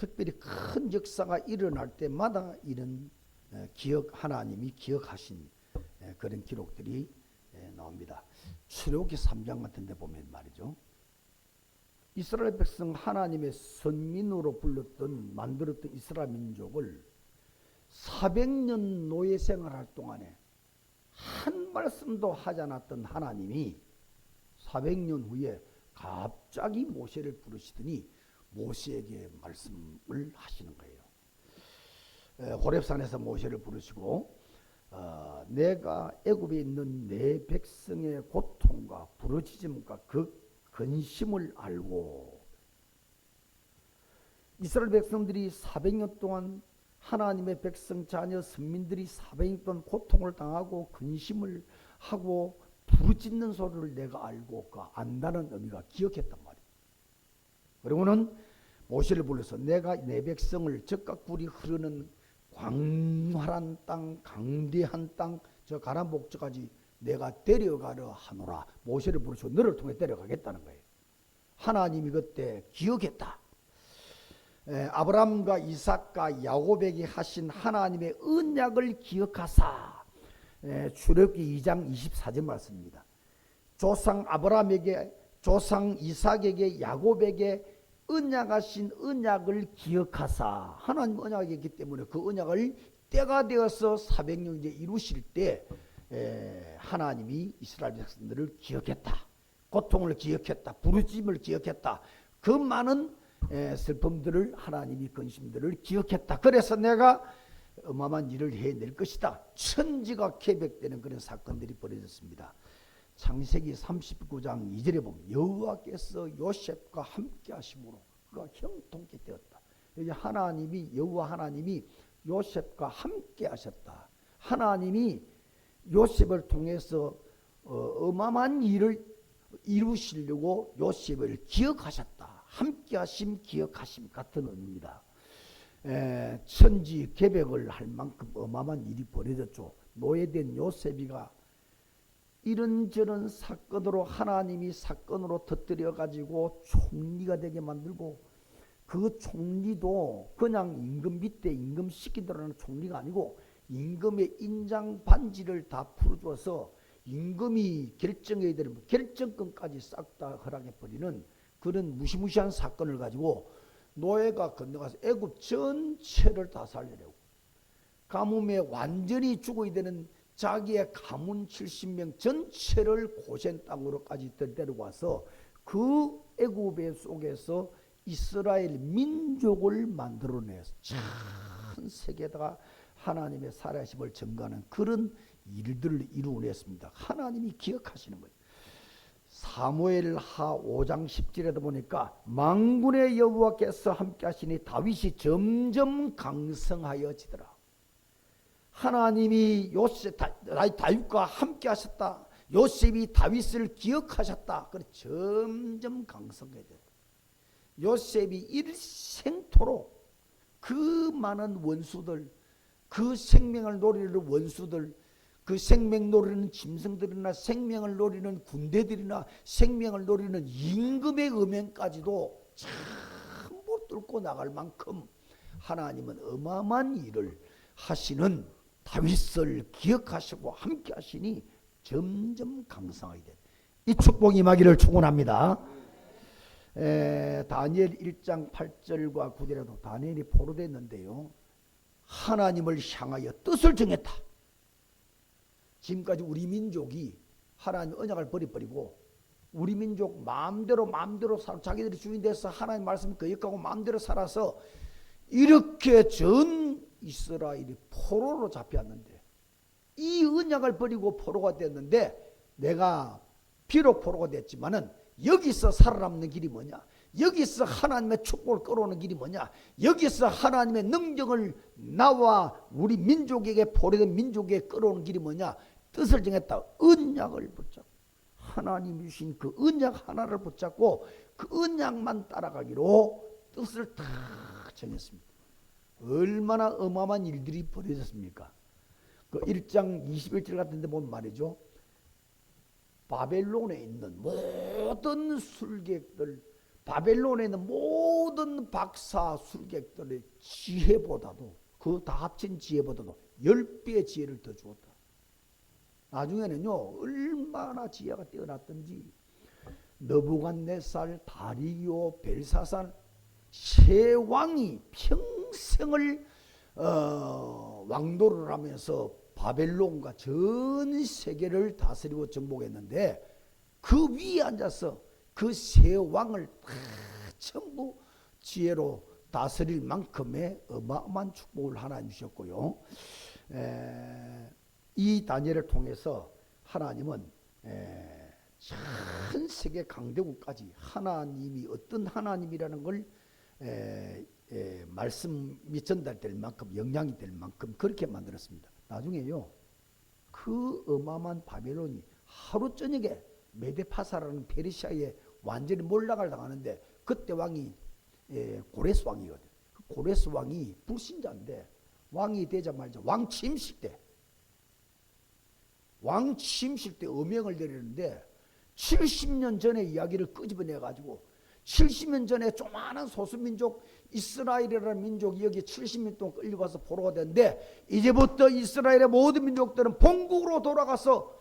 특별히 큰 역사가 일어날 때마다 이런 하나님이 기억하신 그런 기록들이 나옵니다. 출애굽기 3장 같은 데 보면 말이죠. 이스라엘 백성 하나님의 선민으로 만들었던 이스라엘 민족을 400년 노예 생활할 동안에 한 말씀도 하지 않았던 하나님이 400년 후에 갑자기 모세를 부르시더니 모세에게 말씀을 하시는 거예요. 호렙산에서 모세를 부르시고 내가 애굽에 있는 내 백성의 고통과 부르짖음과 그 근심을 알고, 이스라엘 백성들이 400년 동안 하나님의 백성 자녀 선민들이 400년 동안 고통을 당하고 근심을 하고 부르짖는 소리를 내가 알고 안다는 의미가 기억했단 말이에요. 그리고는 모세를 불러서 내가 내 백성을 적과 꿀이 흐르는 광활한 땅, 강대한 땅, 저 가나안 복지까지 내가 데려가려 하노라. 모세를 부르시고 너를 통해 데려가겠다는 거예요. 하나님이 그때 기억했다. 아브라함과 이삭과 야곱에게 하신 하나님의 언약을 기억하사. 출애굽기 2장 24절 말씀입니다. 조상 아브라함에게, 조상 이삭에게, 야곱에게 언약하신 언약을 기억하사. 하나님 언약이 있기 때문에 그 언약을 때가 되어서 400년 이제 이루실 때 하나님이 이스라엘 백성들을 기억했다. 고통을 기억했다. 부르짖음을 기억했다. 그 많은 슬픔들을, 하나님이 근심들을 기억했다. 그래서 내가 어마어마한 일을 해낼 것이다. 천지가 개벽되는 그런 사건들이 벌어졌습니다. 창세기 39장 2절에 보면 여호와께서 요셉과 함께 하심으로 그가 형통케 되었다. 이제 하나님이, 여호와 하나님이 요셉과 함께 하셨다. 하나님이 요셉을 통해서 어마어마한 일을 이루시려고 요셉을 기억하셨다. 함께 하심, 기억하심 같은 의미입니다. 천지 개벽을 할 만큼 어마어마한 일이 벌어졌죠. 노예된 요셉이가 이런저런 사건으로 하나님이 사건으로 터뜨려 가지고 총리가 되게 만들고, 그 총리도 그냥 임금 밑에 임금 시키더라는 총리가 아니고 임금의 인장 반지를 다 풀어줘서 임금이 결정해야 되는 결정권까지 싹 다 허락해 버리는 그런 무시무시한 사건을 가지고 노예가 건너가서 애굽 전체를 다 살려내고, 가뭄에 완전히 죽어야 되는 자기의 가문 70명 전체를 고센 땅으로까지 데리고 와서 그 애굽의 속에서 이스라엘 민족을 만들어내서 전 세계에다가 하나님의 살아계심을 증거하는 그런 일들을 이루어냈습니다. 하나님이 기억하시는 거예요. 사무엘하 5장 10절에도 보니까 만군의 여호와께서 함께 하시니 다윗이 점점 강성하여지더라. 하나님이 다윗과 함께 하셨다. 요셉이 다윗을 기억하셨다. 그래 점점 강성해졌다. 요셉이 일생토록 그 많은 원수들, 그 생명을 노리는 원수들, 그 생명 노리는 짐승들이나 생명을 노리는 군대들이나 생명을 노리는 임금의 음행까지도 전부 뚫고 나갈 만큼 하나님은 어마어마한 일을 하시는 다윗을 기억하시고 함께 하시니 점점 강성하게 된 이 축복이 임하기를 축원합니다. 다니엘 1장 8절과 9절에도 다니엘이 포로됐는데요, 하나님을 향하여 뜻을 정했다. 지금까지 우리 민족이 하나님 언약을 버리고 우리 민족 마음대로 자기들이 주인 돼서 하나님 말씀 거역하고 마음대로 살아서 이렇게 전 이스라엘이 포로로 잡혔는데, 이 언약을 버리고 포로가 됐는데, 내가 비록 포로가 됐지만은 여기서 살아남는 길이 뭐냐, 여기서 하나님의 축복을 끌어오는 길이 뭐냐, 여기서 하나님의 능력을 나와 우리 민족에게, 포로된 민족에게 끌어오는 길이 뭐냐, 뜻을 정했다. 언약을 붙잡고, 하나님이 주신 그 언약 하나를 붙잡고 그 언약만 따라가기로 뜻을 다 정했습니다. 얼마나 어마어마한 일들이 벌어졌습니까? 그 1장 21절 같은 데 보면 말이죠, 바벨론에 있는 모든 술객들, 바벨론에 있는 모든 박사 술객들의 지혜보다도 그 다 합친 지혜보다도 10배의 지혜를 더 주었다. 나중에는요 얼마나 지혜가 뛰어났던지 느부갓네살, 다리오, 벨사살 세 왕이 평생을 왕도를 하면서 바벨론과 전 세계를 다스리고 정복했는데 그 위에 앉아서 그 세 왕을 다 전부 지혜로 다스릴 만큼의 어마어마한 축복을 하나님 주셨고요. 이 다니엘을 통해서 하나님은 전 세계 강대국까지 하나님이 어떤 하나님이라는 걸 말씀이 전달될 만큼 영향이 될 만큼 그렇게 만들었습니다. 나중에요 그 어마어마한 바벨론이 하루 저녁에 메데파사라는 페르시아에 완전히 몰락을 당하는데 그때 왕이 고레스 왕이거든. 그 고레스 왕이 불신자인데 왕이 되자마자 왕 취임식 때 어명을 내리는데 70년 전의 이야기를 끄집어내 가지고 70년 전에 조그마한 소수민족 이스라엘이라는 민족이 여기 70년 동안 끌려가서 포로가 됐는데 이제부터 이스라엘의 모든 민족들은 본국으로 돌아가서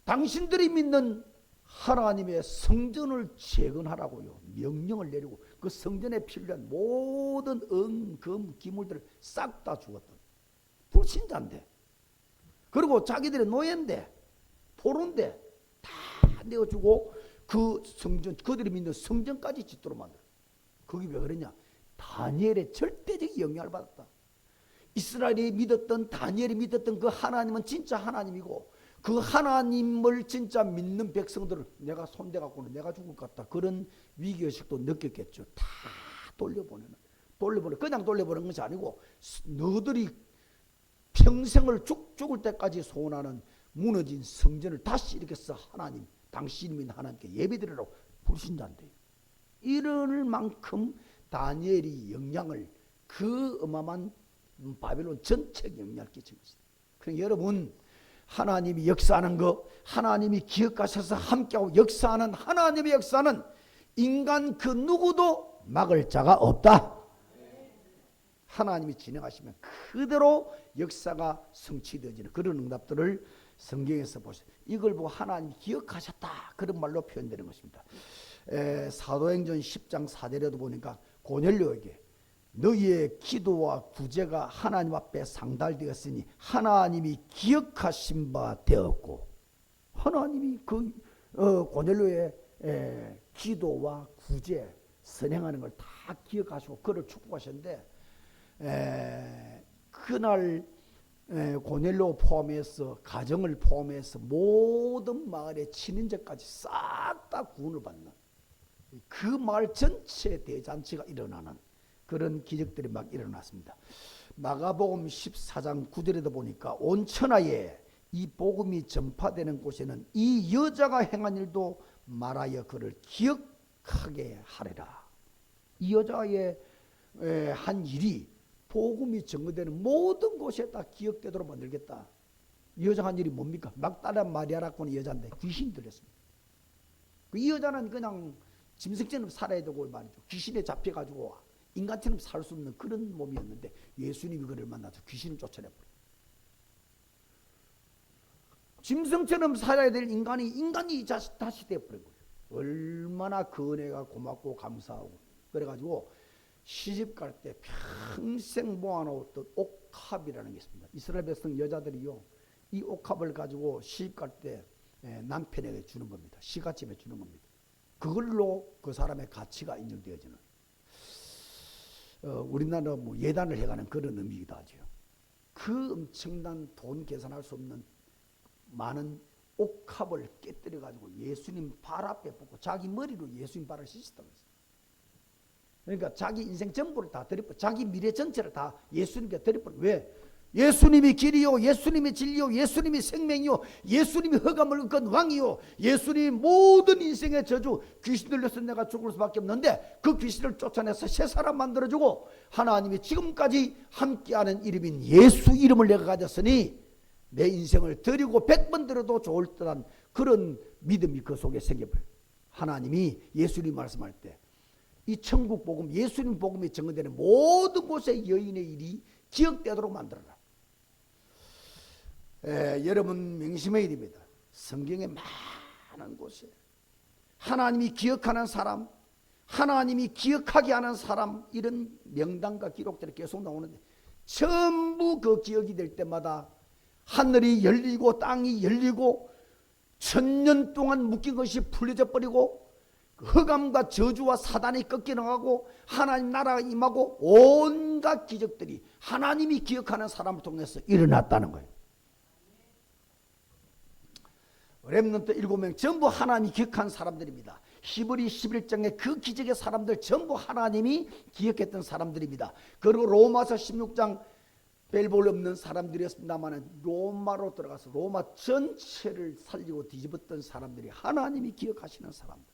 당신들이 믿는 하나님의 성전을 재건하라고요 명령을 내리고 그 성전에 필요한 모든 금, 기물들을 싹 다 주었던 불신자인데 그리고 자기들의 노예인데 포로인데 다 내어주고 그 성전 그들이 믿는 성전까지 짓도록 만들어. 그게 왜 그러냐? 다니엘의 절대적인 영향을 받았다. 이스라엘이 믿었던 다니엘이 믿었던 그 하나님은 진짜 하나님이고 그 하나님을 진짜 믿는 백성들을 내가 손대갖고는 내가 죽을 것 같다. 그런 위기의식도 느꼈겠죠. 다 돌려보내는 그냥 돌려보내는 것이 아니고 너희들이 평생을 죽을 때까지 소원하는 무너진 성전을 다시 일으켜서 하나님 당신이 믿는 하나님께 예배드리라고 불신자인데 이럴 만큼 다니엘이 영향을 그 어마어마한 바벨론 전체에 영향을 끼친 것입니다. 그러니까 여러분 하나님이 역사하는 거 하나님이 기억하셔서 함께하고 역사하는 하나님의 역사는 인간 그 누구도 막을 자가 없다. 하나님이 진행하시면 그대로 역사가 성취되어지는 그런 응답들을 성경에서 보세요. 이걸 보고 하나님이 기억하셨다 그런 말로 표현되는 것입니다. 사도행전 10장 4절에도 보니까 고넬료에게 너희의 기도와 구제가 하나님 앞에 상달되었으니 하나님이 기억하신 바 되었고 하나님이 그 고넬료의 기도와 구제 선행하는 걸 다 기억하시고 그를 축복하셨는데 그날 고넬료 포함해서 가정을 포함해서 모든 마을의 친인척까지 싹 다 구원을 받는 그 마을 전체 대잔치가 일어나는 그런 기적들이 막 일어났습니다. 마가복음 14장 9절에도 보니까 온 천하에 이 복음이 전파되는 곳에는 이 여자가 행한 일도 말하여 그를 기억하게 하리라. 이 여자의 한 일이 복음이 전거되는 모든 곳에 다 기억되도록 만들겠다. 이 여자가 한 일이 뭡니까? 막달라 마리아라고 하는 여자인데 귀신이 들렸습니다. 이 여자는 그냥 짐승처럼 살아야 되고 말이죠. 귀신에 잡혀가지고 인간처럼 살 수 없는 그런 몸이었는데 예수님이 그를 만나서 귀신을 쫓아내버려요. 짐승처럼 살아야 될 인간이 다시 되어버린 거예요. 얼마나 그 은혜가 고맙고 감사하고 그래가지고 시집갈 때 평생 모아놓았던 옥합이라는 게 있습니다. 이스라엘 백성 여자들이요 이 옥합을 가지고 시집갈 때 남편에게 주는 겁니다. 시가집에 주는 겁니다. 그걸로 그 사람의 가치가 인정되어지는 우리나라 뭐 예단을 해가는 그런 의미이기도 하죠. 그 엄청난 돈 계산할 수 없는 많은 옥합을 깨뜨려 가지고 예수님 발 앞에 붓고 자기 머리로 예수님 발을 씻었다고 했어요. 그러니까 자기 인생 전부를 다 드려버려, 자기 미래 전체를 다 예수님께 드려버려. 왜? 예수님이 길이요, 예수님이 진리요, 예수님이 생명이요, 예수님이 허감을 얻은 왕이요, 예수님이 모든 인생의 저주, 귀신 들려서 내가 죽을 수밖에 없는데 그 귀신을 쫓아내서 새 사람 만들어주고 하나님이 지금까지 함께하는 이름인 예수 이름을 내가 가졌으니 내 인생을 드리고 100번 드려도 좋을 듯한 그런 믿음이 그 속에 생겨버려요. 하나님이 예수님 말씀할 때 이 천국 복음, 예수님 복음이 증거되는 모든 곳에 여인의 일이 기억되도록 만들어라. 여러분 명심해야 됩니다. 성경에 많은 곳에 하나님이 기억하는 사람, 하나님이 기억하게 하는 사람, 이런 명단과 기록들이 계속 나오는데 전부 그 기억이 될 때마다 하늘이 열리고 땅이 열리고 1000년 동안 묶인 것이 풀려져 버리고 흑암과 저주와 사단이 꺾여 나가고 하나님 나라가 임하고 온갖 기적들이 하나님이 기억하는 사람을 통해서 일어났다는 거예요. 렘넌트 7명 전부 하나님이 기억한 사람들입니다. 히브리 11장의 그 기적의 사람들 전부 하나님이 기억했던 사람들입니다. 그리고 로마서 16장 별 볼 없는 사람들이었습니다만 로마로 들어가서 로마 전체를 살리고 뒤집었던 사람들이 하나님이 기억하시는 사람들.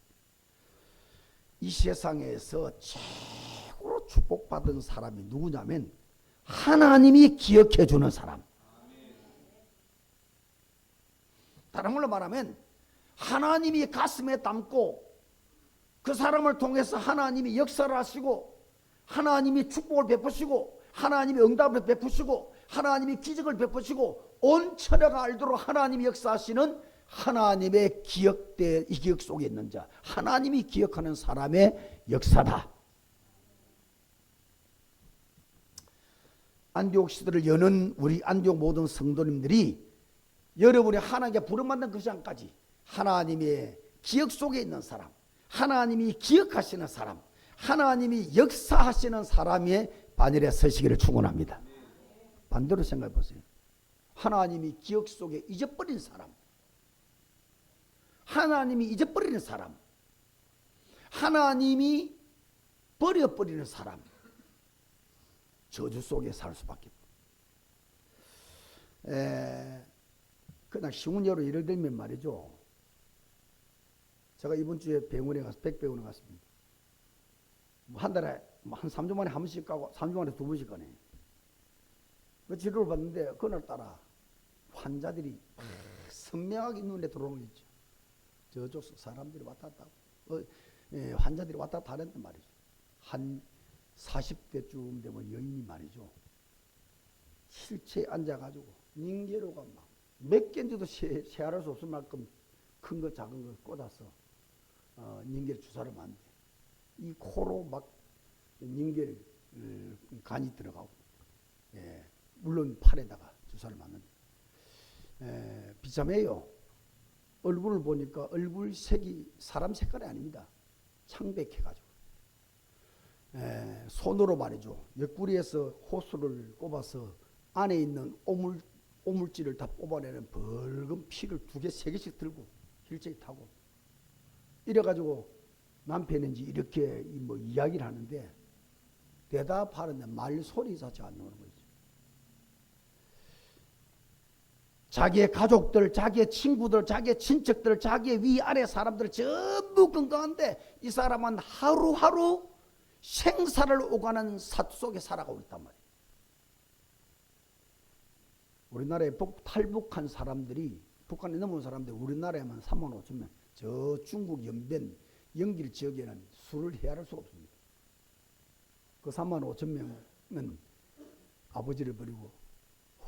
이 세상에서 최고로 축복받은 사람이 누구냐면 하나님이 기억해 주는 사람. 다른 말로 말하면 하나님이 가슴에 담고 그 사람을 통해서 하나님이 역사를 하시고 하나님이 축복을 베푸시고 하나님이 응답을 베푸시고 하나님이 기적을 베푸시고 온 천하가 알도록 하나님이 역사하시는 하나님의 기억대, 이 기억 속에 있는 자, 하나님이 기억하는 사람의 역사다. 안디옥 시대를 여는 우리 안디옥 모든 성도님들이 여러분이 하나님께 부름받는 그 시간까지 하나님의 기억 속에 있는 사람, 하나님이 기억하시는 사람, 하나님이 역사하시는 사람의 반열에 서시기를 축원합니다. 반대로 생각해 보세요. 하나님이 기억 속에 잊어버린 사람, 하나님이 잊어버리는 사람, 하나님이 버려버리는 사람, 저주 속에 살 수밖에 없다. 그냥 쉬운 예로 예를 들면 말이죠. 제가 이번 주에 병원에 가서 백병원에 갔습니다. 한 달에 한 3주 만에 한 번씩 가고 3주 만에 2번씩 가네. 그 치료를 받는데 그날따라 환자들이 선명하게 눈에 들어오는 게 있죠. 저쪽 사람들이 왔다 갔다 하고 환자들이 왔다 갔다 하는데 말이죠. 한 40대쯤 되면 여인이 말이죠. 실체에 앉아가지고 닝게로가 막 몇 개인지도 세알할 수 없을 만큼 큰 거 작은 거 꽂아서 닝겔 주사를 맞는데 이 코로 막 닝겔 간이 들어가고 물론 팔에다가 주사를 맞는데 비참해요. 얼굴을 보니까 얼굴 색이 사람 색깔이 아닙니다. 창백해가지고 손으로 말이죠. 옆구리에서 호수를 꼽아서 안에 있는 오물질을 다 뽑아내는 벌금 피를 2개, 3개씩 들고 휠체어 타고 이래가지고 남편인지 이렇게 뭐 이야기를 하는데 대답하는데 말소리 자체가 안 나오는 거죠. 자기의 가족들, 자기의 친구들, 자기의 친척들, 자기의 위아래 사람들 전부 건강한데 이 사람은 하루하루 생사를 오가는 사투 속에 살아가고 있단 말이에요. 우리나라에 탈북한 사람들이 북한에 넘어온 사람들이 우리나라에만 3만 5천 명, 저 중국 연변 영길 지역에는 수를 헤아릴 수가 없습니다. 그 3만 5천 명은 아버지를 버리고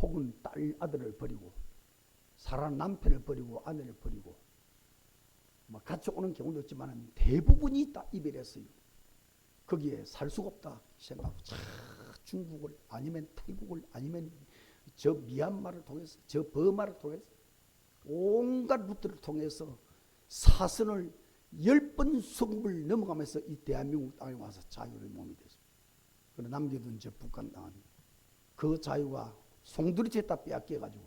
혹은 딸 아들을 버리고 사랑하는 남편을 버리고 아내를 버리고 뭐 같이 오는 경우도 있지만 대부분이 다 이별했어요. 거기에 살 수가 없다 생각하고 중국을 아니면 태국을 아니면 저 미얀마를 통해서 저 버마를 통해서 온갖 루트를 통해서 사선을 10번 수급을 넘어가면서 이 대한민국 땅에 와서 자유의 몸이 됐습니다. 그러나 남겨둔 저 북한 땅은 그 자유가 송두리째 빼앗겨가지고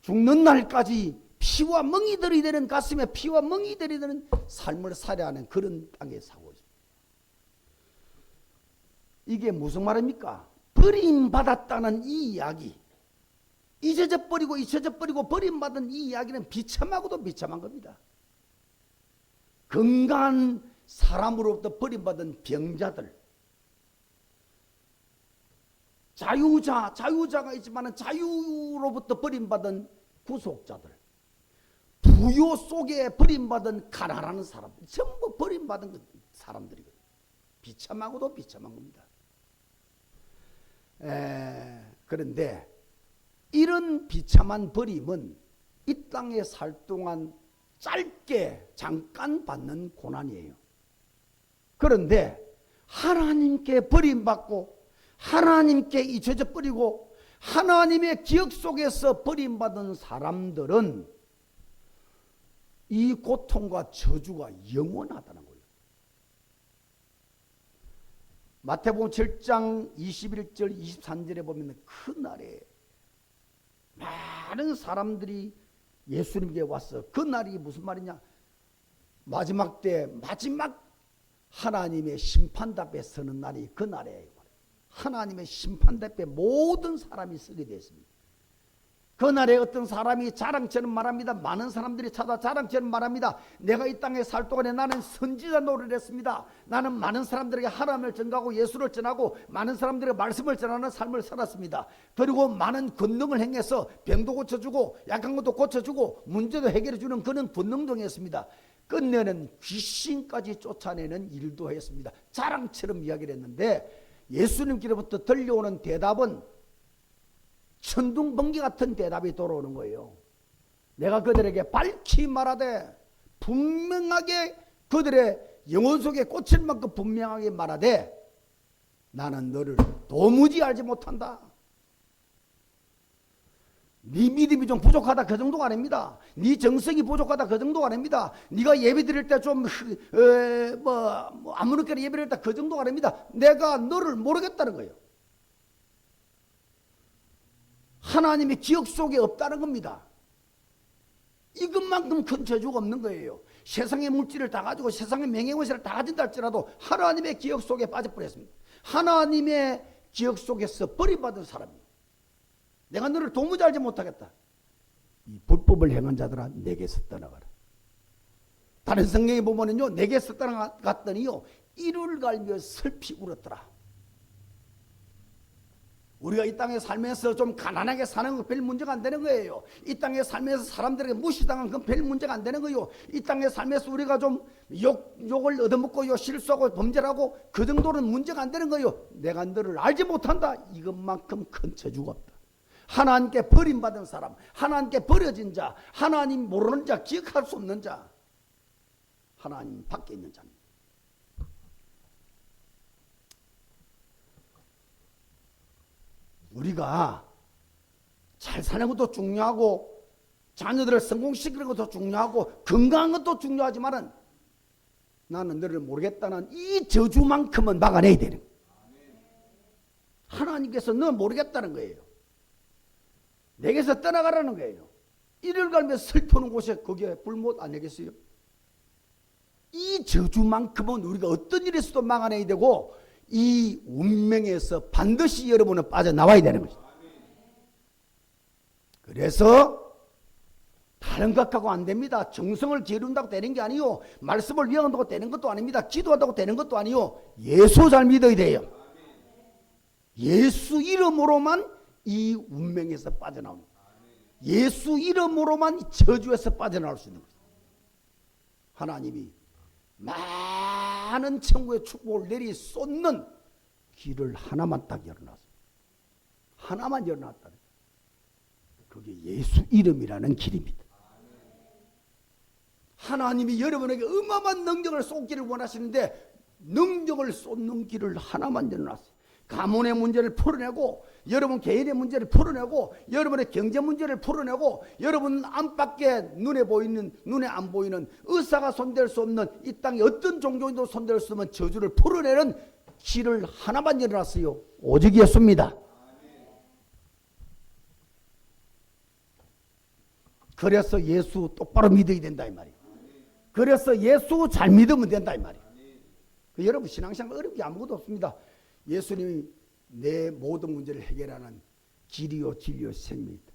죽는 날까지 피와 멍이들이 되는 가슴에 피와 멍이들이 되는 삶을 살아야 하는 그런 땅에 사고 있습니다. 이게 무슨 말입니까? 버림받았다는 이 이야기, 잊혀져 버리고 버림받은 이 이야기는 비참하고도 비참한 겁니다. 건강한 사람으로부터 버림받은 병자들, 자유자가 있지만 자유로부터 버림받은 구속자들, 부요 속에 버림받은 가난한 사람들, 전부 버림받은 사람들이거든요. 비참하고도 비참한 겁니다. 그런데 이런 비참한 버림은 이 땅에 살 동안 짧게 잠깐 받는 고난이에요. 그런데 하나님께 버림받고 하나님께 잊혀져 버리고 하나님의 기억 속에서 버림받은 사람들은 이 고통과 저주가 영원하다는 거예요. 마태복음 7장 21절 23절에 보면 그날에 많은 사람들이 예수님께 왔어. 그날이 무슨 말이냐? 마지막 때 마지막 하나님의 심판대 앞에 서는 날이 그날이에요. 하나님의 심판대 앞에 모든 사람이 서게 됐습니다. 그날에 어떤 사람이 자랑처럼 말합니다. 많은 사람들이 찾아 자랑처럼 말합니다. 내가 이 땅에 살 동안에 나는 선지자 노릇을 했습니다. 나는 많은 사람들에게 하나님을 전가하고 예수를 전하고 많은 사람들에게 말씀을 전하는 삶을 살았습니다. 그리고 많은 권능을 행해서 병도 고쳐주고 약한 것도 고쳐주고 문제도 해결해주는 그런 권능도 했습니다. 끝내는 귀신까지 쫓아내는 일도 했습니다. 자랑처럼 이야기를 했는데 예수님께로부터 들려오는 대답은 천둥번개 같은 대답이 돌아오는 거예요. 내가 그들에게 밝히 말하되 분명하게 그들의 영혼 속에 꽂힐 만큼 분명하게 말하되 나는 너를 도무지 알지 못한다. 네 믿음이 좀 부족하다 그 정도가 아닙니다. 네 정성이 부족하다 그 정도가 아닙니다. 네가 예배 드릴 때 좀 아무렇게나 예배 드릴 때 그 정도가 아닙니다. 내가 너를 모르겠다는 거예요. 하나님의 기억 속에 없다는 겁니다. 이것만큼 큰 저주가 없는 거예요. 세상의 물질을 다 가지고 세상의 명예권세를 다 가진다 할지라도 하나님의 기억 속에 빠져버렸습니다. 하나님의 기억 속에서 버림받은 사람이에요. 내가 너를 도무지 알지 못하겠다. 이 불법을 행한 자들아 내게서 떠나가라. 다른 성경에 보면요 내게서 떠나갔더니요 이를 갈며 슬피 울었더라. 우리가 이 땅에 살면서 좀 가난하게 사는 건 별 문제가 안 되는 거예요. 이 땅에 살면서 사람들에게 무시당한 건 별 문제가 안 되는 거예요. 이 땅에 살면서 우리가 좀 욕을 얻어먹고 실수하고 범죄하고 그 정도는 문제가 안 되는 거예요. 내가 너를 알지 못한다. 이것만큼 큰 저주가 없다. 하나님께 버림받은 사람, 하나님께 버려진 자, 하나님 모르는 자, 기억할 수 없는 자, 하나님 밖에 있는 자입니다. 우리가 잘 사는 것도 중요하고 자녀들을 성공시키는 것도 중요하고 건강한 것도 중요하지만 나는 너를 모르겠다는 이 저주만큼은 막아내야 되는 거예요. 하나님께서 너 모르겠다는 거예요. 내게서 떠나가라는 거예요. 이를 갈며 슬프는 곳에 거기에 불못 안 내겠어요? 이 저주만큼은 우리가 어떤 일에서도 막아내야 되고 이 운명에서 반드시 여러분은 빠져나와야 되는 거죠. 그래서 다른 것하고 안 됩니다. 정성을 기울인다고 되는 게 아니요. 말씀을 위한다고 되는 것도 아닙니다. 기도한다고 되는 것도 아니요. 예수 잘 믿어야 돼요. 예수 이름으로만 이 운명에서 빠져나옵니다. 예수 이름으로만 이 저주에서 빠져나올 수 있는 거죠. 하나님이 많은 천국의 축복을 내리 쏟는 길을 하나만 딱 열어놨어요. 하나만 열어놨다는 거예요. 그게 예수 이름이라는 길입니다. 하나님이 여러분에게 어마어마한 능력을 쏟기를 원하시는데 능력을 쏟는 길을 하나만 열어놨어요. 가문의 문제를 풀어내고 여러분 개인의 문제를 풀어내고 여러분의 경제 문제를 풀어내고 여러분 안팎에 눈에 안 보이는 의사가 손댈 수 없는 이 땅에 어떤 종교인도 손댈 수 없는 저주를 풀어내는 길을 하나만 열어놨어요. 오직 예수입니다. 그래서 예수 똑바로 믿어야 된다 이 말이에요. 그래서 예수 잘 믿으면 된다 이 말이에요. 여러분 신앙생활 어려운 게 아무것도 없습니다. 예수님이 내 모든 문제를 해결하는 길이요 진리요 생명이다.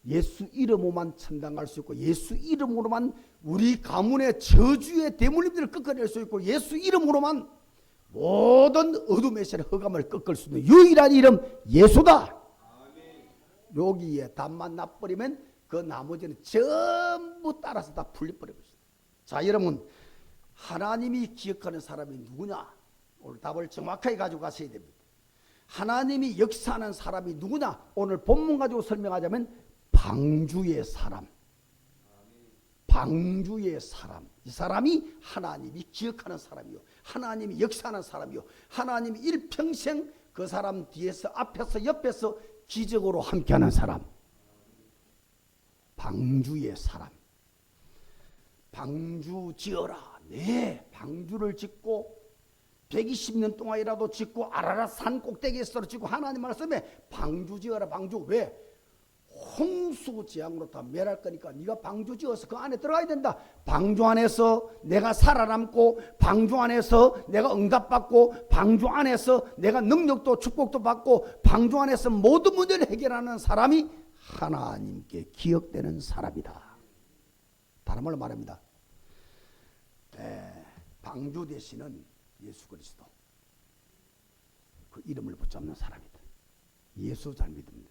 예수 이름으로만 천당 갈 수 있고 예수 이름으로만 우리 가문의 저주의 대물림들을 꺾어낼 수 있고 예수 이름으로만 모든 어둠의 세력 흑암을 꺾을 수 있는 유일한 이름 예수다. 여기에 답만 놔버리면 그 나머지는 전부 따라서 다 풀려버리고 있습니다. 자 여러분 하나님이 기억하는 사람이 누구냐? 오늘 답을 정확하게 가지고 가셔야 됩니다. 하나님이 역사하는 사람이 누구냐? 오늘 본문 가지고 설명하자면 방주의 사람. 방주의 사람. 이 사람이 하나님이 기억하는 사람이요, 하나님이 역사하는 사람이요, 하나님이 일평생 그 사람 뒤에서 앞에서 옆에서 기적으로 함께하는 사람. 방주의 사람. 방주 지어라. 네, 방주를 짓고 120년 동안이라도 짓고 아라랏 산 꼭대기에서 짓고 하나님 말씀에 방주 지어라. 방주. 왜? 홍수 재앙으로 다 멸할 거니까 네가 방주 지어서 그 안에 들어가야 된다. 방주 안에서 내가 살아남고, 방주 안에서 내가 응답받고, 방주 안에서 내가 능력도 축복도 받고, 방주 안에서 모든 문제를 해결하는 사람이 하나님께 기억되는 사람이다. 다른 말로 말합니다. 방주 대신은 예수 그리스도, 그 이름을 붙잡는 사람이다. 예수 잘 믿으면,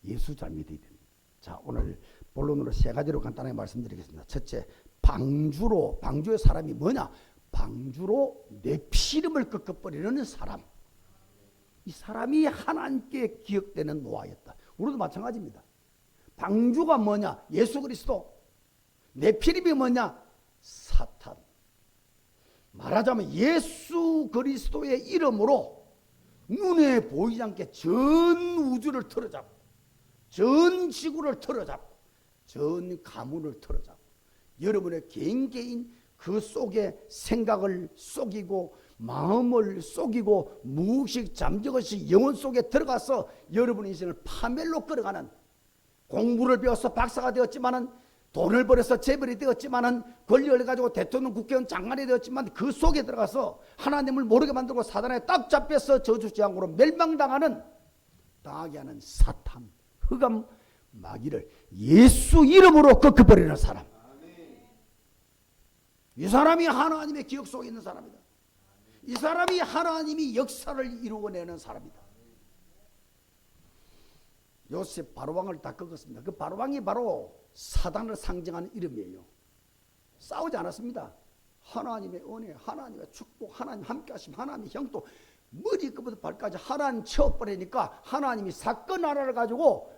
예수 잘 믿어야 됩니다. 자, 오늘 본론으로 세 가지로 간단하게 말씀드리겠습니다. 첫째, 방주의 사람이 뭐냐? 방주로 내 피름을 꺾어버리는 사람. 이 사람이 하나님께 기억되는 노아였다. 우리도 마찬가지입니다. 방주가 뭐냐? 예수 그리스도. 내 피름이 뭐냐? 사탄. 말하자면 예수 그리스도의 이름으로 눈에 보이지 않게 전 우주를 틀어잡고, 전 지구를 틀어잡고, 전 가문을 틀어잡고, 여러분의 개인 그 속에 생각을 속이고 마음을 속이고 무의식 잠재것이 영혼 속에 들어가서 여러분의 인생을 파멸로 끌어가는, 공부를 배워서 박사가 되었지만은, 돈을 벌여서 재벌이 되었지만은, 권력을 가지고 대통령, 국회의원, 장관이 되었지만 그 속에 들어가서 하나님을 모르게 만들고 사단에 딱 잡혀서 저주지향으로 멸망당하는, 당하게 하는 사탄, 흑암 마귀를 예수 이름으로 꺾어버리는 사람. 이 사람이 하나님의 기억 속에 있는 사람이다. 이 사람이 하나님이 역사를 이루어내는 사람이다. 요셉 바로왕을 다 꺾었습니다. 그 바로왕이 바로 사단을 상징하는 이름이에요. 싸우지 않았습니다. 하나님의 은혜, 하나님의 축복, 하나님 함께 하심, 하나님의 형도, 머리끝부터 발까지 하나님 채워버리니까 하나님이 사건 하나를 가지고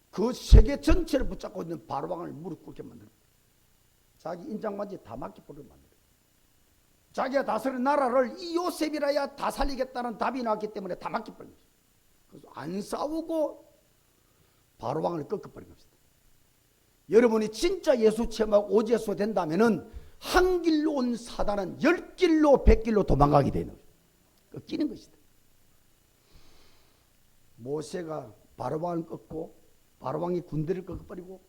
그 세계 전체를 붙잡고 있는 바로왕을 무릎 꿇게 만듭니다. 자기 인장반지 다 맡겨버리게 만듭니다. 자기가 다스린 나라를 이 요셉이라야 다 살리겠다는 답이 나왔기 때문에 다 맡겨버린 거죠. 그래서 안 싸우고 바로왕을 꺾어버린 겁니다. 여러분이 진짜 예수 체험하고 오직 예수 된다면은 한 길로 온 사단은 10길로 100길로 도망가게 되는 거예요. 꺾이는 것이다. 모세가 바로왕을 꺾고, 바로왕이 군대를 꺾어버리고,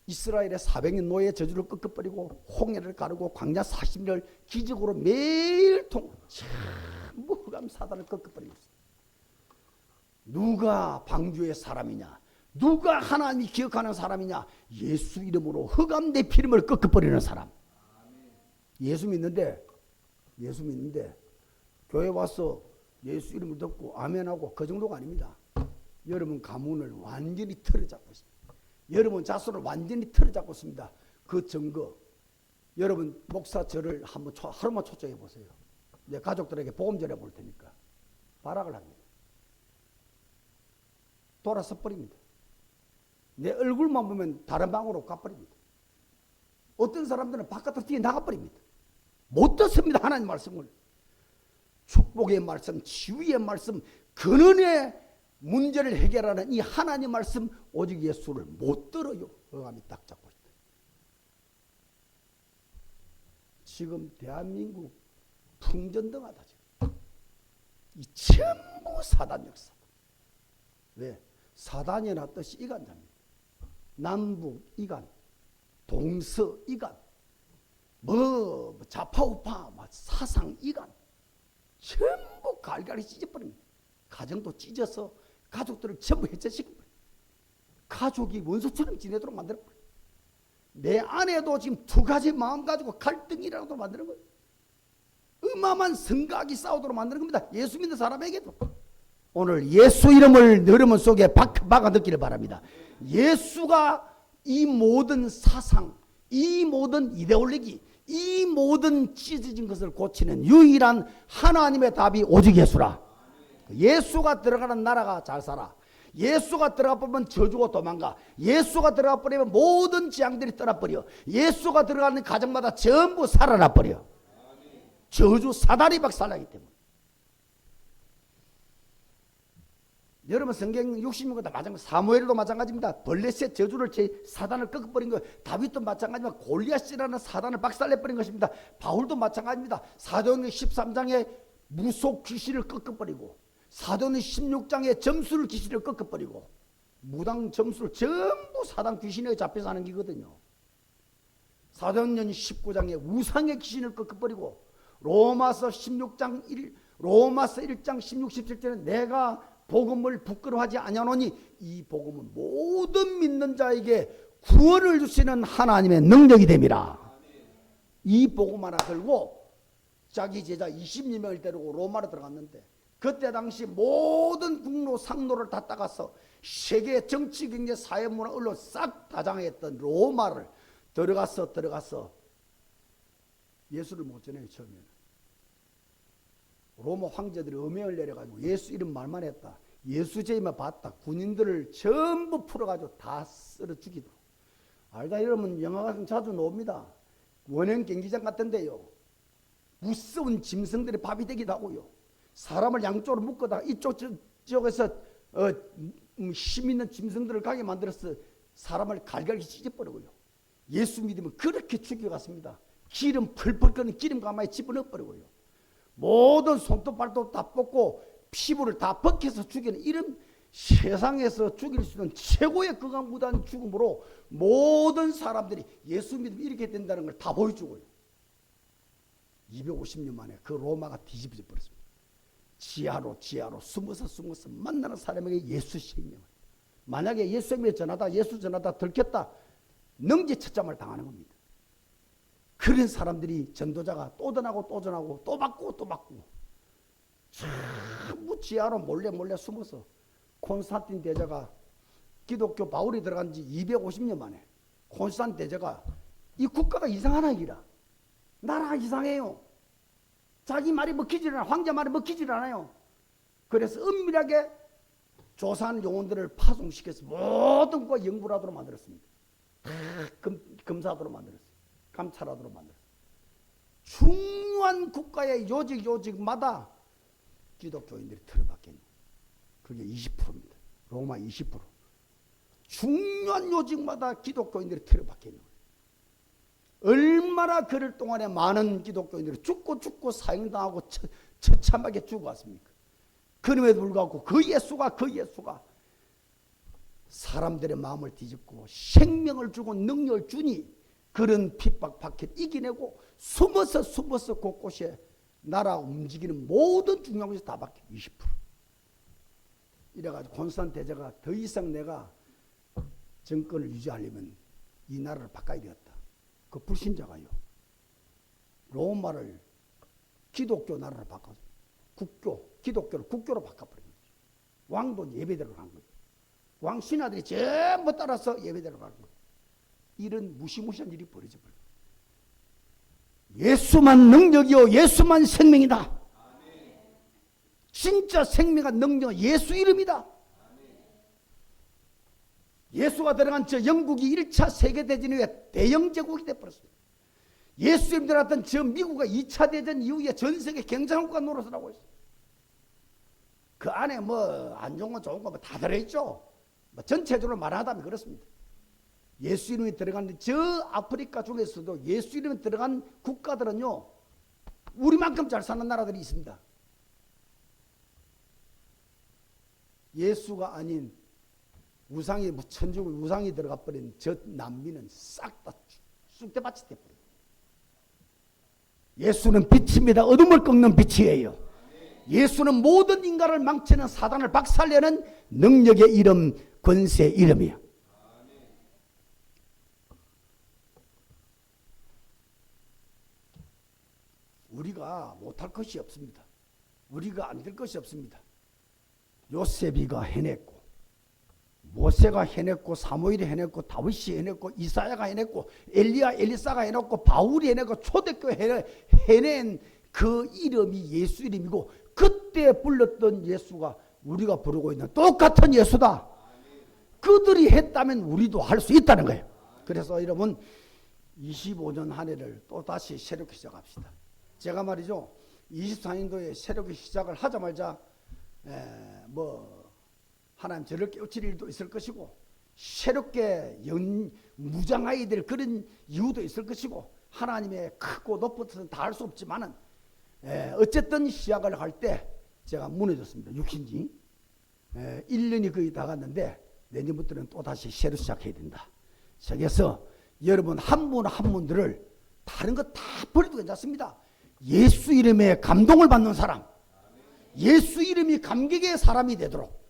이스라엘의 400년 노예 저주를 꺾어버리고, 홍해를 가르고 광야 40년을 기적으로 매일 전부 흑암 사단을 꺾어버린 것이다. 누가 방주의 사람이냐? 누가 하나님이 기억하는 사람이냐? 예수 이름으로 흑암 내 피름을 꺾어버리는 사람. 예수 믿는데 교회 와서 예수 이름을 듣고 아멘하고 그 정도가 아닙니다. 여러분 가문을 완전히 틀어잡고 있습니다. 여러분 자손을 완전히 틀어잡고 있습니다. 그 증거, 여러분 목사 저를 한번 하루만 초청해 보세요. 내 가족들에게 복음 전해 볼 테니까. 발악을 합니다. 돌아서 버립니다. 내 얼굴만 보면 다른 방으로 가버립니다. 어떤 사람들은 바깥으로 뛰어 나가버립니다. 못 듣습니다. 하나님 말씀을. 축복의 말씀, 치유의 말씀, 근원의 문제를 해결하는 이 하나님 말씀, 오직 예수를 못 들어요. 흑암이 딱 잡고 있다. 지금 대한민국 풍전등하다. 지금. 이 전부 사단 역사다. 왜? 사단이 났듯이 이간자입니다. 남북 이간, 동서 이간, 좌파우파 사상 이간, 전부 갈갈이 찢어버립니다. 가정도 찢어서 가족들을 전부 해체시켜버립니다. 가족이 원수처럼 지내도록 만들어버립니다. 내 아내도 지금 두 가지 마음 가지고 갈등이라도 만드는 거예요. 어마어마한 성각이 싸우도록 만드는 겁니다. 예수 믿는 사람에게도. 오늘 예수 이름을 여러분 속에 박아 넣기를 바랍니다. 예수가 이 모든 사상, 이 모든 이데올로기, 이 모든 찢어진 것을 고치는 유일한 하나님의 답이 오직 예수라. 예수가 들어가는 나라가 잘 살아. 예수가 들어가 버리면 저주가 도망가. 예수가 들어가 버리면 모든 재앙들이 떠나버려. 예수가 들어가는 가정마다 전부 살아나 버려. 저주 사단이 박살나기 때문에. 여러분 성경 66권 다 마찬가지. 사무엘도 마찬가지입니다. 블레셋 저주를 사단을 꺾어버린 거예요. 다윗도 마찬가지입니다. 골리앗이라는 사단을 박살내버린 것입니다. 바울도 마찬가지입니다. 사도행전 13장에 무속 귀신을 꺾어버리고, 사도행전 16장에 점술 귀신을 꺾어버리고, 무당 점술 전부 사단 귀신에 잡혀서 하는 기거든요. 사도행전 19장에 우상의 귀신을 꺾어버리고, 로마서 1장 16, 17절에는 내가 복음을 부끄러워하지 아니하노니 이 복음은 모든 믿는 자에게 구원을 주시는 하나님의 능력이 됨이라. 이 복음 하나 들고 자기 제자 20명을 데리고 로마로 들어갔는데, 그때 당시 모든 국로 상로를 다 따가서 세계 정치 경제 사회 문화 언론 싹 다 장악했던 로마를 들어가서 예수를 못 전해요. 처음에는 로마 황제들이 음행을 내려가지고 예수 이름 말만 했다. 예수 제의만 봤다. 군인들을 전부 풀어가지고 다 쓸어 죽이도록. 알다 이러면 영화 같은 자주 나옵니다. 원형 경기장 같은데요, 무서운 짐승들이 밥이 되기도 하고요, 사람을 양쪽으로 묶어다가 이쪽 지역에서 힘 있는 짐승들을 가게 만들어서 사람을 갈갈기 찢어버리고요, 예수 믿으면 그렇게 죽여갔습니다. 기름 펄펄 끓는 기름 가마에 집어넣어버리고요, 모든 손톱 발톱 다 뽑고 피부를 다 벗겨서 죽이는, 이런 세상에서 죽일 수 있는 최고의 극악무도한 죽음으로 모든 사람들이 예수 믿으면 이렇게 된다는 걸 다 보여주고요. 250년 만에 그 로마가 뒤집어져 버렸습니다. 지하로 숨어서 만나는 사람에게 예수 생명을, 만약에 예수 생명을 전하다 예수 전하다 들켰다 능지처참을 당하는 겁니다. 그런 사람들이 전도자가 또 전하고 또 바꾸고 전부 지하로 몰래 숨어서, 콘스탄틴 대제가 기독교 바울이 들어간 지 250년 만에 콘스탄틴 대제가 이 국가가 이상하나 이라, 나라가 이상해요. 자기 말이 먹히질 않아요. 황제 말이 먹히질 않아요. 그래서 은밀하게 조사한 영혼들을 파송시켜서 모든 국가 영부라도로 만들었습니다. 다 검사도로 만들었어요. 감찰하도록 만들었어요. 중요한 국가의 요직마다 기독교인들이 틀어박혀있는, 그게 20%입니다. 로마 20%. 중요한 요직마다 기독교인들이 틀어박혀있는 거예요. 얼마나 그럴 동안에 많은 기독교인들이 죽고 사형당하고 처참하게 죽어왔습니까? 그럼에도 불구하고 그 예수가 사람들의 마음을 뒤집고 생명을 주고 능력을 주니 그런 핍박 박해를 이겨내고 숨어서 곳곳에 나라 움직이는 모든 중요한 것이 다 박혀. 20%. 이래가지고 콘스탄 대제가 더 이상 내가 정권을 유지하려면 이 나라를 바꿔야 되었다. 그 불신자가요, 로마를 기독교 나라로 바꿔서 기독교를 국교로 바꿔버린 거죠. 왕도 예배대로 간 거예요. 왕 신하들이 전부 따라서 예배대로 가는 거예요. 이런 무시무시한 일이 벌어져 버려요. 예수만 능력이요 예수만 생명이다. 진짜 생명과 능력은 예수 이름이다. 예수가 들어간 저 영국이 1차 세계대전 이후에 대영제국이 되어버렸습니다. 예수 이름 들어갔던 저 미국이 2차 대전 이후에 전세계 경제국가 노릇을 하고 있어요. 그 안에 뭐 안 좋은 거 좋은 거 다 들어있죠. 뭐 전체적으로 말하자면 그렇습니다. 예수 이름이 들어간 저 아프리카 중에서도 예수 이름이 들어간 국가들은요, 우리만큼 잘 사는 나라들이 있습니다. 예수가 아닌 우상이, 천주교 우상이 들어가 버린 저 난민은 싹 다 쑥대밭이 돼버려요. 예수는 빛입니다. 어둠을 꺾는 빛이에요. 예수는 모든 인간을 망치는 사단을 박살내는 능력의 이름, 권세의 이름이에요. 우리가 못할 것이 없습니다. 우리가 안 될 것이 없습니다. 요셉이가 해냈고 모세가 해냈고 사무엘이 해냈고 다윗이 해냈고 이사야가 해냈고 엘리야 엘리사가 해냈고 바울이 해냈고 초대교회 해낸 그 이름이 예수 이름이고 그때 불렀던 예수가 우리가 부르고 있는 똑같은 예수다. 그들이 했다면 우리도 할 수 있다는 거예요. 그래서 여러분 25년 한 해를 또다시 새롭게 시작합시다. 제가 말이죠 24년도에 새롭게 시작을 하자마자 하나님 저를 깨우칠 일도 있을 것이고 새롭게 무장해야 될 그런 이유도 있을 것이고 하나님의 크고 높은 뜻은 다 할 수 없지만은 어쨌든 시작을 할 때 제가 무너졌습니다. 육신이 1년이 거의 다 갔는데 내년부터는 또다시 새로 시작해야 된다. 그래서 여러분 한 분 한 분들을 다른 거 다 버려도 괜찮습니다. 예수 이름에 감동을 받는 사람, 예수 이름이 감격의 사람이 되도록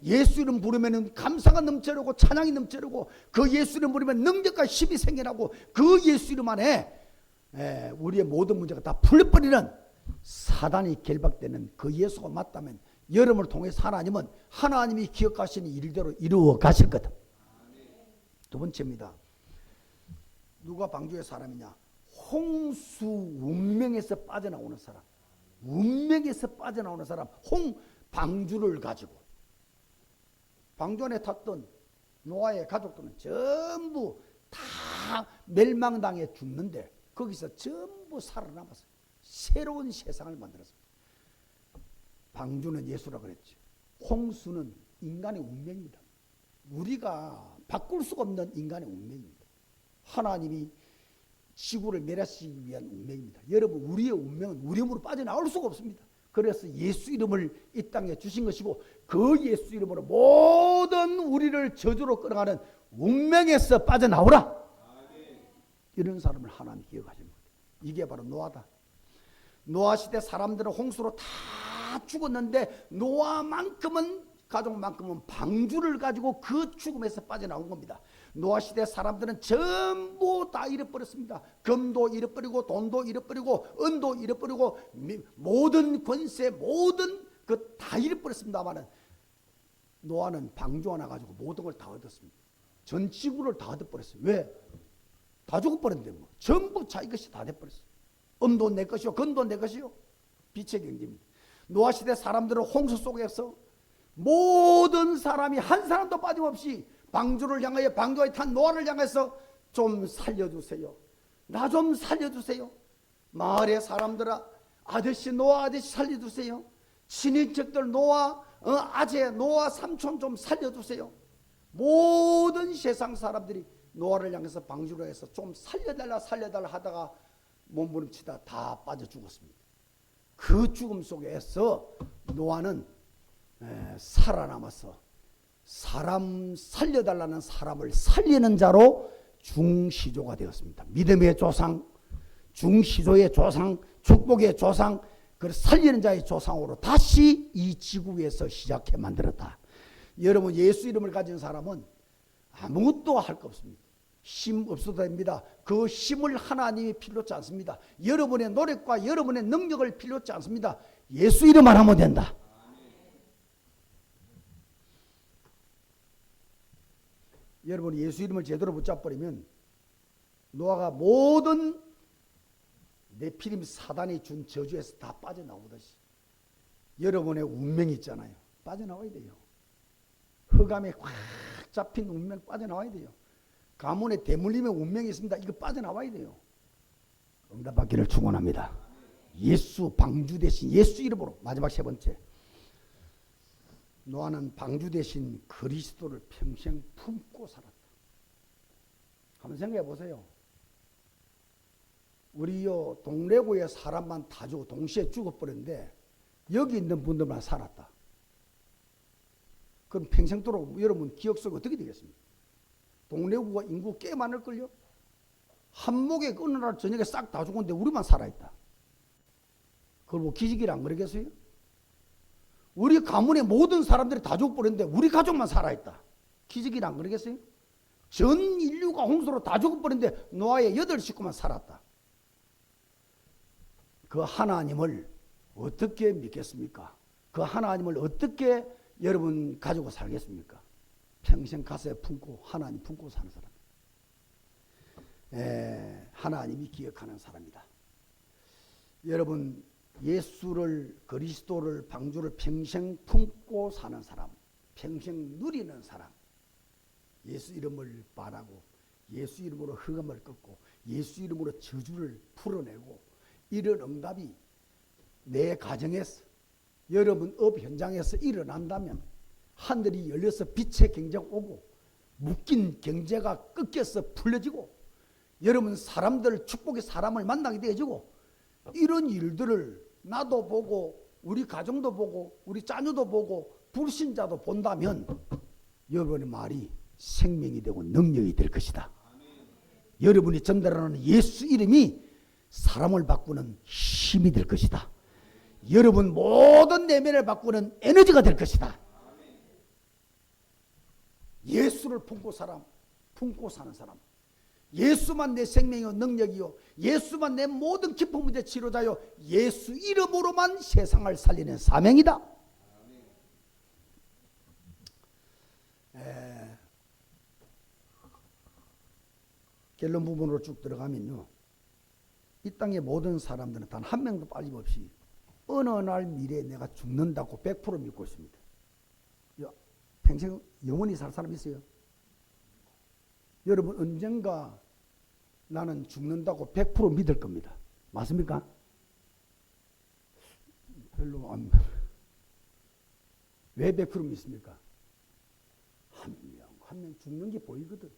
예수 이름 부르면 감사가 넘쳐나고 찬양이 넘쳐나고 그 예수 이름 부르면 능력과 힘이 생겨나고 그 예수 이름 안에 우리의 모든 문제가 다 풀려버리는 사단이 결박되는 그 예수가 맞다면 여러분을 통해서 하나님은 하나님이 기억하시는 일대로 이루어 가실 거다. 두 번째입니다. 누가 방주의 사람이냐? 홍수 운명에서 빠져나오는 사람. 운명에서 빠져나오는 사람. 방주를 가지고 방주 안에 탔던 노아의 가족들은 전부 다 멸망당해 죽는데 거기서 전부 살아남아서 새로운 세상을 만들었습니다. 방주는 예수라 그랬죠. 홍수는 인간의 운명입니다. 우리가 바꿀 수가 없는 인간의 운명입니다. 하나님이 지구를 멸하시기 위한 운명입니다. 여러분 우리의 운명은 우리 몸으로 빠져나올 수가 없습니다. 그래서 예수 이름을 이 땅에 주신 것이고 그 예수 이름으로 모든 우리를 저주로 끌어가는 운명에서 빠져나오라. 이런 사람을 하나님이 기억하시는 거예요. 이게 바로 노아다. 노아 시대 사람들은 홍수로 다 죽었는데 노아만큼은 가족만큼은 방주를 가지고 그 죽음에서 빠져나온 겁니다. 노아 시대 사람들은 전부 다 잃어버렸습니다. 금도 잃어버리고 돈도 잃어버리고 은도 잃어버리고 모든 권세 모든 그 다 잃어버렸습니다만은 노아는 방주 하나 가지고 모든 걸 다 얻었습니다. 전 지구를 다 얻어버렸어요. 왜? 다 죽어버렸는데 뭐 전부 자기 것이 다 돼버렸어요. 은도 내 것이요 금도 내 것이요. 빛의 경지입니다. 노아 시대 사람들은 홍수 속에서 모든 사람이 한 사람도 빠짐없이 방주를 향하여 방주에 탄 노아를 향해서 좀 살려주세요. 나 좀 살려주세요. 마을의 사람들아 아저씨 노아 아저씨 살려주세요. 친인척들 노아 아재 노아 삼촌 좀 살려주세요. 모든 세상 사람들이 노아를 향해서 방주로 해서 좀 살려달라 하다가 몸부림치다 다 빠져 죽었습니다. 그 죽음 속에서 노아는 살아남아서 사람 살려달라는 사람을 살리는 자로 중시조가 되었습니다. 믿음의 조상, 중시조의 조상, 축복의 조상, 그 살리는 자의 조상으로 다시 이 지구에서 시작해 만들었다. 여러분 예수 이름을 가진 사람은 아무것도 할 거 없습니다. 힘 없어도 됩니다. 그 힘을 하나님이 필요치 않습니다. 여러분의 노력과 여러분의 능력을 필요치 않습니다. 예수 이름만 하면 된다. 여러분이 예수 이름을 제대로 붙잡버리면 노아가 모든 네피림 사단이 준 저주에서 다 빠져나오듯이 여러분의 운명이 있잖아요. 빠져나와야 돼요. 흑암에 꽉 잡힌 운명 빠져나와야 돼요. 가문의 대물림의 운명이 있습니다. 이거 빠져나와야 돼요. 응답받기를 축원합니다. 예수 방주 대신 예수 이름으로. 마지막 세 번째, 노아는 방주 대신 그리스도를 평생 품고 살았다. 한번 생각해 보세요. 우리요 동래구의 사람만 다 죽고 동시에 죽어버렸는데 여기 있는 분들만 살았다. 그럼 평생도록 여러분 기억 속에 어떻게 되겠습니까? 동래구가 인구 꽤 많을걸요? 한목에 어느 날 저녁에 싹 다 죽었는데 우리만 살아있다. 그걸 뭐 기적이라 안 그러겠어요? 우리 가문의 모든 사람들이 다 죽어버렸는데 우리 가족만 살아있다. 기적이라 안 그러겠어요? 전 인류가 홍수로 다 죽어버렸는데 노아의 8식구만 살았다. 그 하나님을 어떻게 믿겠습니까? 그 하나님을 어떻게 여러분 가지고 살겠습니까? 평생 가슴에 품고 하나님 품고 사는 사람. 하나님이 기억하는 사람이다. 여러분, 예수를, 그리스도를, 방주를 평생 품고 사는 사람, 평생 누리는 사람, 예수 이름을 바라고 예수 이름으로 흑암을 꺾고 예수 이름으로 저주를 풀어내고, 이런 응답이 내 가정에서, 여러분 업 현장에서 일어난다면 하늘이 열려서 빛의 경제가 오고 묶인 경제가 꺾여서 풀려지고, 여러분 사람들, 축복의 사람을 만나게 되어지고, 이런 일들을 나도 보고 우리 가정도 보고 우리 자녀도 보고 불신자도 본다면 여러분의 말이 생명이 되고 능력이 될 것이다. 여러분이 전달하는 예수 이름이 사람을 바꾸는 힘이 될 것이다. 여러분 모든 내면을 바꾸는 에너지가 될 것이다. 예수를 품고 사는 사람, 예수만 내 생명이요 능력이요, 예수만 내 모든 기쁜 문제 치료자요, 예수 이름으로만 세상을 살리는 사명이다. 결론 부분으로 쭉 들어가면요, 이 땅의 모든 사람들은 단 한 명도 빠짐없이 어느 날 미래에 내가 죽는다고 100% 믿고 있습니다. 평생 영원히 살 사람 있어요? 여러분 언젠가 나는 죽는다고 100% 믿을 겁니다. 맞습니까? 별로 안. 왜 100% 믿습니까? 한 명 죽는 게 보이거든.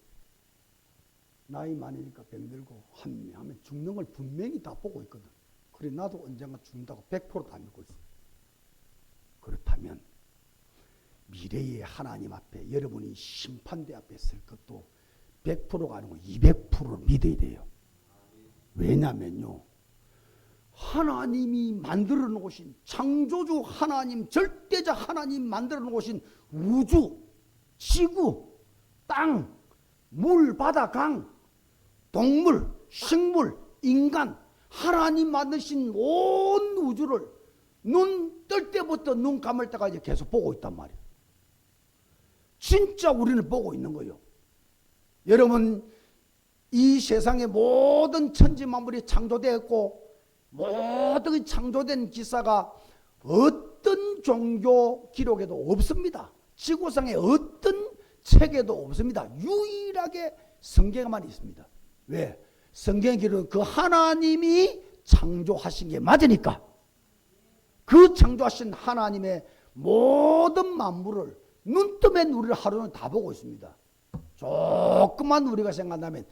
나이 많으니까 병들고 한 명 하면 죽는 걸 분명히 다 보고 있거든. 그래 나도 언젠가 죽는다고 100% 다 믿고 있어요. 그렇다면 미래의 하나님 앞에 여러분이 심판대 앞에 설 것도 100%가 아니고 200%를 믿어야 돼요. 왜냐면요, 하나님이 만들어 놓으신, 창조주 하나님, 절대자 하나님 만들어 놓으신 우주, 지구, 땅, 물, 바다, 강, 동물, 식물, 인간, 하나님 만드신 온 우주를 눈 뜰 때부터 눈 감을 때까지 계속 보고 있단 말이에요. 진짜 우리는 보고 있는 거예요. 여러분, 이 세상의 모든 천지만물이 창조되었고, 모든 창조된 기사가 어떤 종교 기록에도 없습니다. 지구상의 어떤 책에도 없습니다. 유일하게 성경에만 있습니다. 왜? 성경 기록은 그 하나님이 창조하신 게 맞으니까. 그 창조하신 하나님의 모든 만물을 눈뜨면 우리를 하루는 다 보고 있습니다. 조금만 우리가 생각한다면,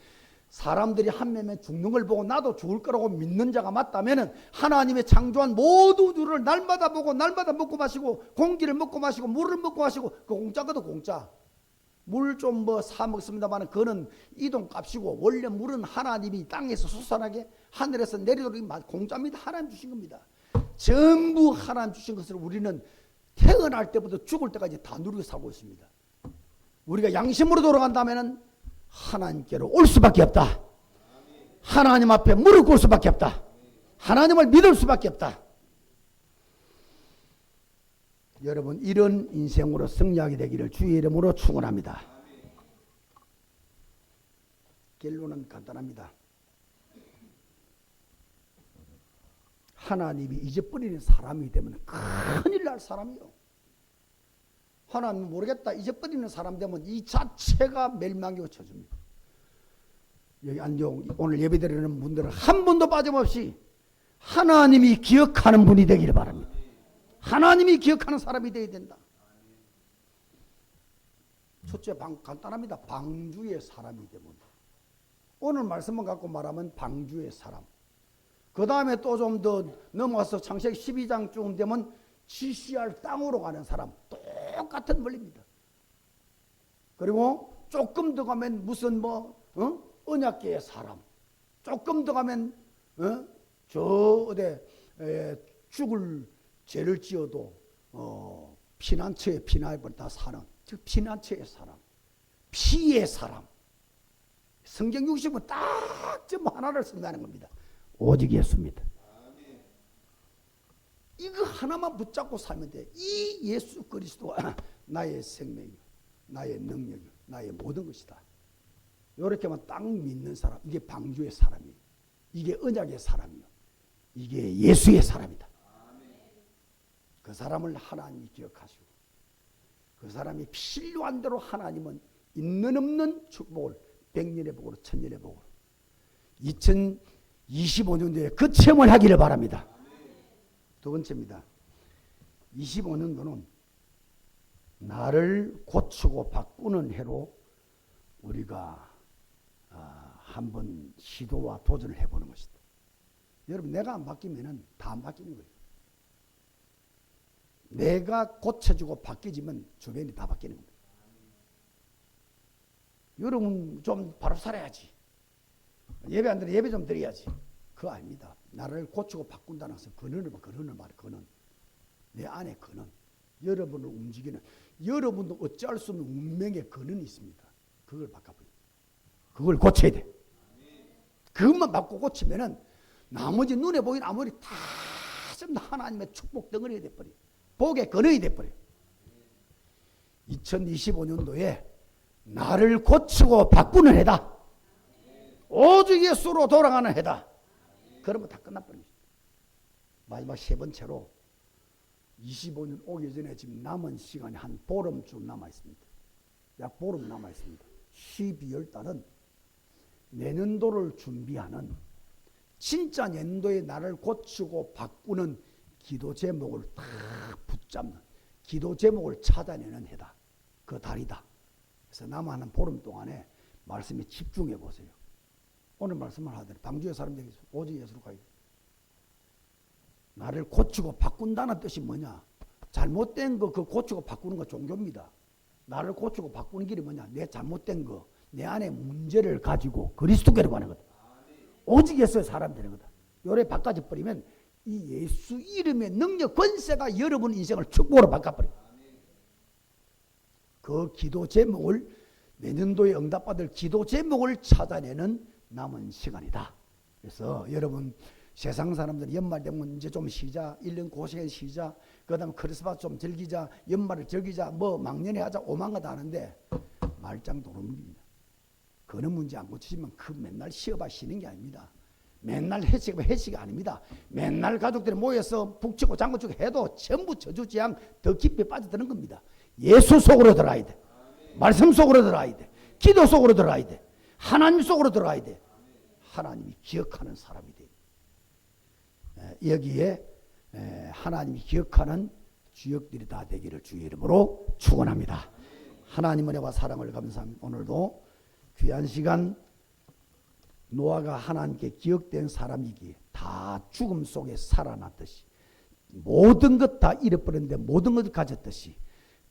사람들이 한 명이 죽는 걸 보고 나도 죽을 거라고 믿는 자가 맞다면, 하나님의 창조한 모든 우주를 날마다 보고 날마다 먹고 마시고, 공기를 먹고 마시고 물을 먹고 마시고, 그 공짜거든. 공짜. 물 좀 뭐 사 먹습니다만 그거는 이동값이고, 원래 물은 하나님이 땅에서 솟아나게 하늘에서 내리도록 공짜입니다. 하나님 주신 겁니다. 전부 하나님 주신 것을 우리는 태어날 때부터 죽을 때까지 다 누리고 살고 있습니다. 우리가 양심으로 돌아간다면 하나님께로 올 수밖에 없다. 하나님 앞에 무릎 꿇을 수밖에 없다. 하나님을 믿을 수밖에 없다. 여러분, 이런 인생으로 승리하게 되기를 주의 이름으로 축원합니다. 결론은 간단합니다. 하나님이 잊어버리는 사람이기 때문에 큰일 날 사람이요. 하나님 모르겠다 잊어버리는 사람 되면 이 자체가 멸망에 처집니다. 여기 앉아 오늘 예배드리는 분들은 한 분도 빠짐없이 하나님이 기억하는 분이 되기를 바랍니다. 하나님이 기억하는 사람이 되어야 된다. 첫째, 간단합니다. 방주의 사람이 되면, 오늘 말씀만 갖고 말하면 방주의 사람. 그 다음에 또 좀 더 넘어가서 창세기 12장쯤 되면 지시할 땅으로 가는 사람. 똑같은 원리입니다. 그리고 조금 더 가면 무슨 언약계의 사람. 조금 더 가면 죽을 죄를 지어도 피난처에 피난해버렸다 사는, 즉 피난처의 사람, 피의 사람. 성경 60은 딱 좀 하나를 쓴다는 겁니다. 오직 예수입니다. 이거 하나만 붙잡고 살면 돼. 이 예수 그리스도가 나의 생명이요 나의 능력이요, 나의 모든 것이다. 이렇게만 딱 믿는 사람, 이게 방주의 사람이에요. 이게 언약의 사람이요, 이게 예수의 사람이다. 그 사람을 하나님이 기억하시고 그 사람이 필요한 대로 하나님은 있는 없는 축복을 백년의 복으로 천년의 복으로 2025년도에 그 체험을 하기를 바랍니다. 두 번째입니다. 25년도는 나를 고치고 바꾸는 해로 우리가 한번 시도와 도전을 해보는 것이다. 여러분, 내가 안 바뀌면 다 안 바뀌는 거예요. 내가 고쳐주고 바뀌지면 주변이 다 바뀌는 겁니다. 여러분 좀 바로 살아야지, 예배 안 드려 예배 좀 드려야지, 그거 아닙니다. 나를 고치고 바꾼다는 것은 근원을 말해. 근원, 내 안에 근원, 여러분을 움직이는, 여러분도 어찌할 수 없는 운명의 근원이 있습니다. 그걸 바꿔버려. 그걸 고쳐야 돼. 그것만 바꾸고 고치면은 나머지 눈에 보이는 아무리 다 전부 하나님의 축복 덩어리가 돼버려. 복의 근원이 돼버려. 2025년도에 나를 고치고 바꾸는 해다. 오직 예수로 돌아가는 해다. 그러면 다 끝나버립니다. 마지막 세 번째로 25년 오기 전에 지금 남은 시간이 한 보름쯤 남아있습니다. 약 보름 남아있습니다. 12월 달은 내년도를 준비하는, 진짜 내년도에 나를 고치고 바꾸는 기도 제목을 딱 붙잡는, 기도 제목을 찾아내는 해다. 그 달이다. 그래서 남아하는 보름 동안에 말씀에 집중해 보세요. 오늘 말씀을 하더니 방주의 사람들이 오직 예수로 가야 돼. 나를 고치고 바꾼다는 뜻이 뭐냐? 잘못된 거 그 고치고 바꾸는 거 종교입니다. 나를 고치고 바꾸는 길이 뭐냐? 내 잘못된 거, 내 안에 문제를 가지고 그리스도께로 가는 거다. 오직 예수의 사람 되는 거다. 요래 바꿔져 버리면 이 예수 이름의 능력, 권세가 여러분 인생을 축복으로 바꿔버려. 그 기도 제목을, 내년도에 응답받을 기도 제목을 찾아내는 남은 시간이다. 그래서 여러분, 세상 사람들 연말 되면 이제 좀 쉬자, 1년 고생해 쉬자, 그 다음에 크리스마스 좀 즐기자, 연말을 즐기자, 뭐 막년에 하자, 오만 거 다 하는데 말짱도루묵입니다. 그런 문제 안 고치시면 그 맨날 쉬어봐 쉬는 게 아닙니다. 맨날 해치고 해치가 아닙니다. 맨날 가족들이 모여서 북치고 장구치고 해도 전부 저주지향 더 깊이 빠져드는 겁니다. 예수 속으로 들어가야 돼. 말씀 속으로 들어가야 돼. 기도 속으로 들어가야 돼. 하나님 속으로 들어가야 돼. 하나님이 기억하는 사람이 돼. 여기에 하나님이 기억하는 주역들이 다 되기를 주의 이름으로 축원합니다. 하나님 은혜와 사랑을 감사합니다. 오늘도 귀한 시간, 노아가 하나님께 기억된 사람이기에 다 죽음 속에 살아났듯이, 모든 것 다 잃어버렸는데 모든 것을 가졌듯이,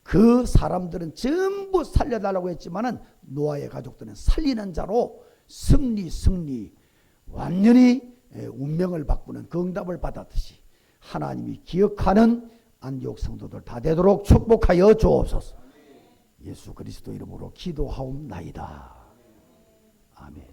그 사람들은 전부 살려달라고 했지만은 노아의 가족들은 살리는 자로 승리 완전히 운명을 바꾸는 그 응답을 받았듯이 하나님이 기억하는 안디옥 성도들 다 되도록 축복하여 주옵소서. 예수 그리스도 이름으로 기도하옵나이다. 아멘.